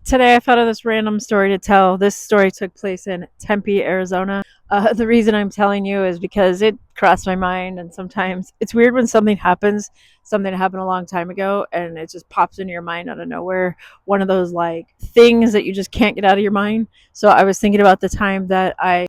Today I thought of this random story to tell. This story took place in Tempe, Arizona. The reason I'm telling you is because it crossed my mind, and sometimes it's weird when something that happened a long time ago, and it just pops into your mind out of nowhere. One of those like things that you just can't get out of your mind. So I was thinking about the time that I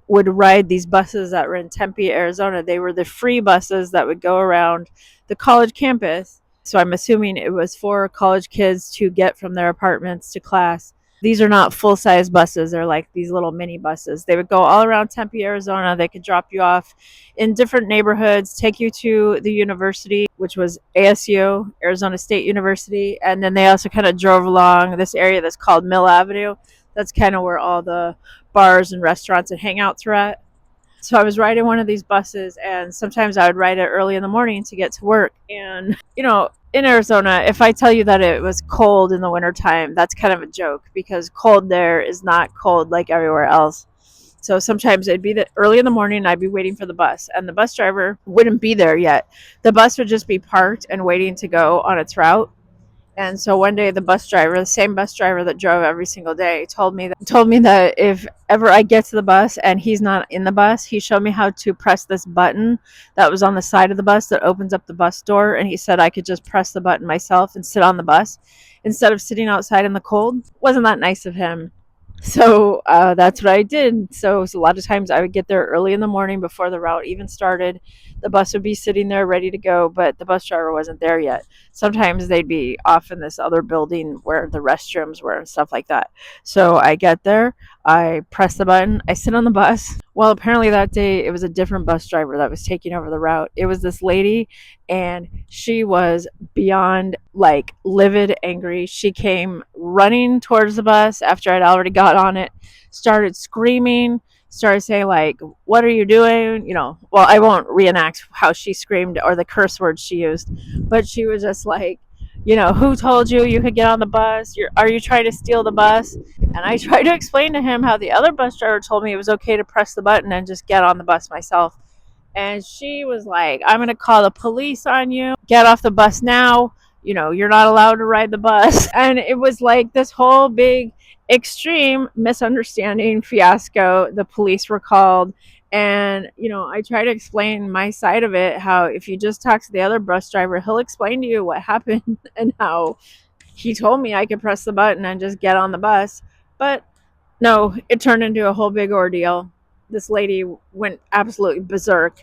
would ride these buses that were in Tempe, Arizona. They were the free buses that would go around the college campus. So I'm assuming it was for college kids to get from their apartments to class. These are not full size buses, they're like these little mini buses. They would go all around Tempe, Arizona. They could drop you off in different neighborhoods, take you to the university, which was ASU, Arizona State University. And then they also kind of drove along this area that's called Mill Avenue. That's kind of where all the bars and restaurants and hangouts were at. So I was riding one of these buses, and sometimes I would ride it early in the morning to get to work. And, in Arizona, if I tell you that it was cold in the wintertime, that's kind of a joke because cold there is not cold like everywhere else. So sometimes it'd be early in the morning, and I'd be waiting for the bus, and the bus driver wouldn't be there yet. The bus would just be parked and waiting to go on its route. And so one day, the same bus driver that drove every single day, told me that if ever I get to the bus and he's not in the bus, he showed me how to press this button that was on the side of the bus that opens up the bus door. And he said I could just press the button myself and sit on the bus instead of sitting outside in the cold. Wasn't that nice of him? So that's what I did. So a lot of times I would get there early in the morning before the route even started. The bus would be sitting there ready to go, but the bus driver wasn't there yet. Sometimes they'd be off in this other building where the restrooms were and stuff like that. So I get there, I press the button, I sit on the bus. Well, apparently that day it was a different bus driver that was taking over the route. It was this lady, and she was beyond like livid angry. She came running towards the bus after I'd already got on it, started screaming, started saying like, "What are you doing?" Well, I won't reenact how she screamed or the curse words she used, but she was just like, "Who told you you could get on the bus? Are you trying to steal the bus?" And I tried to explain to him how the other bus driver told me it was okay to press the button and just get on the bus myself. And she was like, "I'm going to call the police on you. Get off the bus now. You're not allowed to ride the bus." And it was like this whole big extreme misunderstanding fiasco. The police were called. And, I try to explain my side of it, how if you just talk to the other bus driver, he'll explain to you what happened and how he told me I could press the button and just get on the bus. But no, it turned into a whole big ordeal. This lady went absolutely berserk.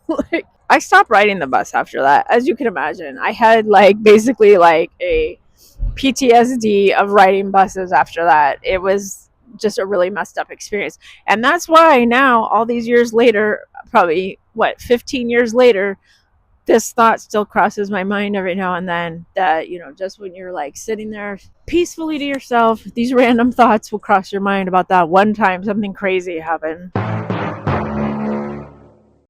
Like, I stopped riding the bus after that. As you can imagine, I had like basically like a PTSD of riding buses after that. It was just a really messed up experience. And that's why now, all these years later, probably 15 years later, this thought still crosses my mind every now and then, that, just when you're like sitting there peacefully to yourself, these random thoughts will cross your mind about that one time something crazy happened.